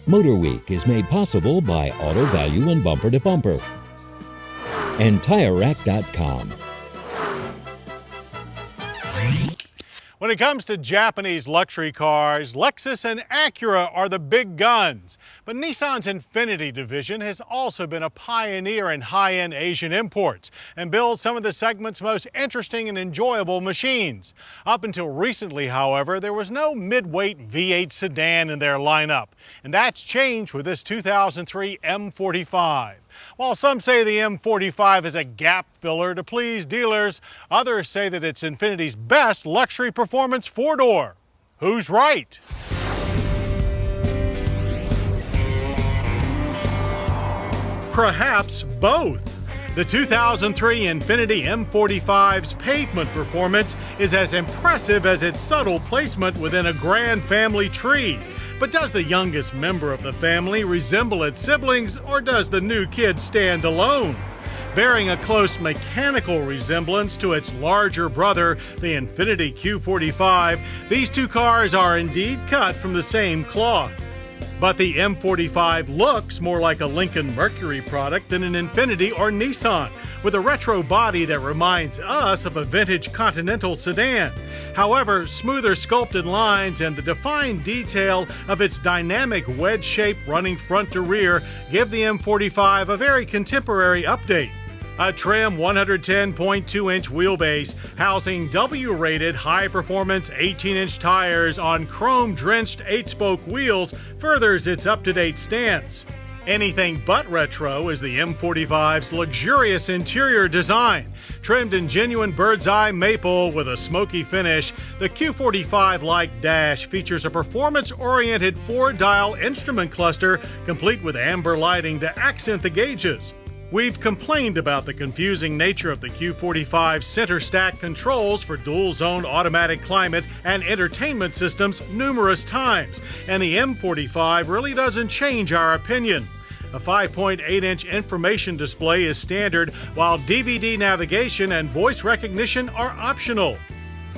MotorWeek is made possible by Auto Value and Bumper to Bumper and TireRack.com. When it comes to Japanese luxury cars, Lexus and Acura are the big guns. But Nissan's Infiniti division has also been a pioneer in high-end Asian imports and builds some of the segment's most interesting and enjoyable machines. Up until recently, however, there was no mid-weight V8 sedan in their lineup. And that's changed with this 2003 M45. While some say the M45 is a gap filler to please dealers, others say that it's Infiniti's best luxury performance four-door. Who's right? Perhaps both. The 2003 Infiniti M45's pavement performance is as impressive as its subtle placement within a grand family tree. But does the youngest member of the family resemble its siblings, or does the new kid stand alone? Bearing a close mechanical resemblance to its larger brother, the Infiniti Q45, these two cars are indeed cut from the same cloth. But the M45 looks more like a Lincoln Mercury product than an Infiniti or Nissan, with a retro body that reminds us of a vintage Continental sedan. However, smoother sculpted lines and the defined detail of its dynamic wedge shape running front to rear give the M45 a very contemporary update. A trim 110.2-inch wheelbase housing W-rated high-performance 18-inch tires on chrome-drenched 8-spoke wheels furthers its up-to-date stance. Anything but retro is the M45's luxurious interior design. Trimmed in genuine bird's-eye maple with a smoky finish, the Q45-like dash features a performance-oriented 4-dial instrument cluster complete with amber lighting to accent the gauges. We've complained about the confusing nature of the Q45's center stack controls for dual-zone automatic climate and entertainment systems numerous times, and the M45 really doesn't change our opinion. A 5.8-inch information display is standard, while DVD navigation and voice recognition are optional.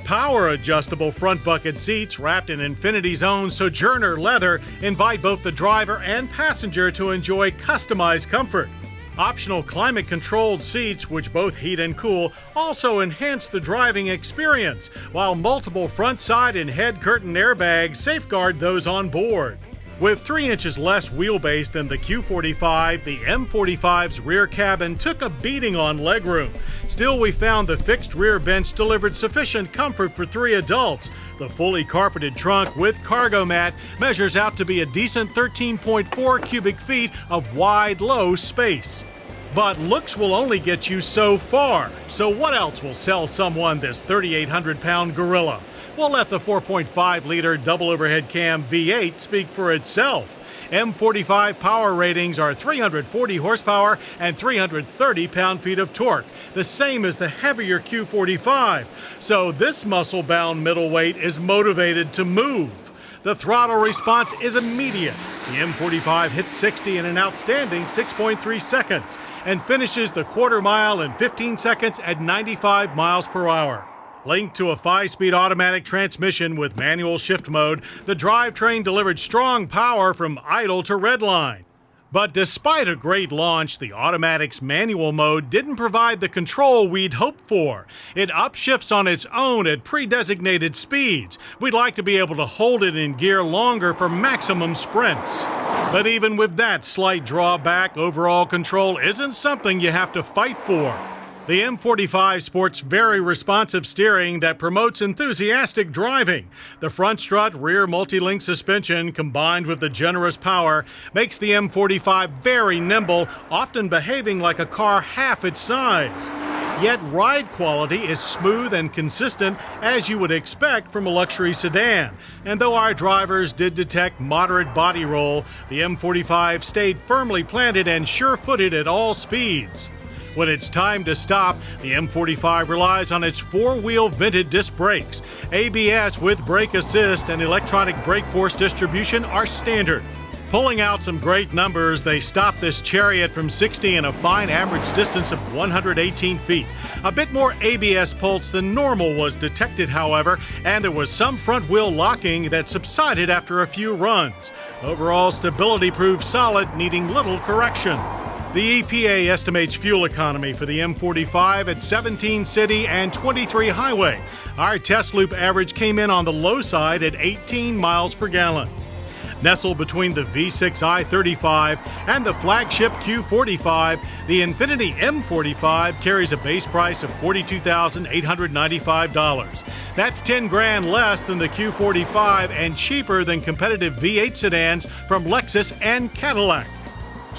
Power-adjustable front bucket seats wrapped in Infiniti's own Sojourner leather invite both the driver and passenger to enjoy customized comfort. Optional climate-controlled seats, which both heat and cool, also enhance the driving experience, while multiple front, side, and head curtain airbags safeguard those on board. With 3 inches less wheelbase than the Q45, the M45's rear cabin took a beating on legroom. Still, we found the fixed rear bench delivered sufficient comfort for 3 adults. The fully carpeted trunk with cargo mat measures out to be a decent 13.4 cubic feet of wide, low space. But looks will only get you so far. So what else will sell someone this 3,800-pound gorilla? We'll let the 4.5-liter double overhead cam V8 speak for itself. M45 power ratings are 340 horsepower and 330 pound-feet of torque, the same as the heavier Q45. So this muscle-bound middleweight is motivated to move. The throttle response is immediate. The M45 hits 60 in an outstanding 6.3 seconds and finishes the quarter mile in 15 seconds at 95 miles per hour. Linked to a 5-speed automatic transmission with manual shift mode, the drivetrain delivered strong power from idle to redline. But despite a great launch, the automatic's manual mode didn't provide the control we'd hoped for. It upshifts on its own at pre-designated speeds. We'd like to be able to hold it in gear longer for maximum sprints. But even with that slight drawback, overall control isn't something you have to fight for. The M45 sports very responsive steering that promotes enthusiastic driving. The front strut rear multi-link suspension combined with the generous power makes the M45 very nimble, often behaving like a car half its size. Yet ride quality is smooth and consistent as you would expect from a luxury sedan. And though our drivers did detect moderate body roll, the M45 stayed firmly planted and sure-footed at all speeds. When it's time to stop, the M45 relies on its 4-wheel vented disc brakes. ABS with brake assist and electronic brake force distribution are standard. Pulling out some great numbers, they stopped this Chariot from 60 in a fine average distance of 118 feet. A bit more ABS pulse than normal was detected, however, and there was some front wheel locking that subsided after a few runs. Overall stability proved solid, needing little correction. The EPA estimates fuel economy for the M45 at 17 city and 23 highway. Our test loop average came in on the low side at 18 miles per gallon. Nestled between the V6 i35 and the flagship Q45, the Infiniti M45 carries a base price of $42,895. That's $10,000 less than the Q45 and cheaper than competitive V8 sedans from Lexus and Cadillac.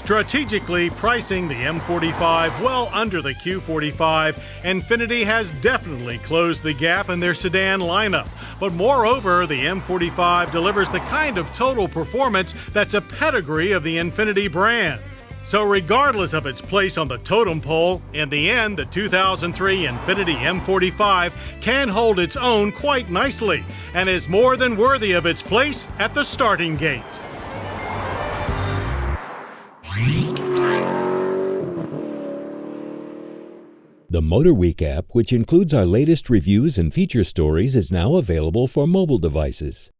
Strategically pricing the M45 well under the Q45, Infiniti has definitely closed the gap in their sedan lineup. But moreover, the M45 delivers the kind of total performance that's a pedigree of the Infiniti brand. So regardless of its place on the totem pole, in the end, the 2003 Infiniti M45 can hold its own quite nicely and is more than worthy of its place at the starting gate. The MotorWeek app, which includes our latest reviews and feature stories, is now available for mobile devices.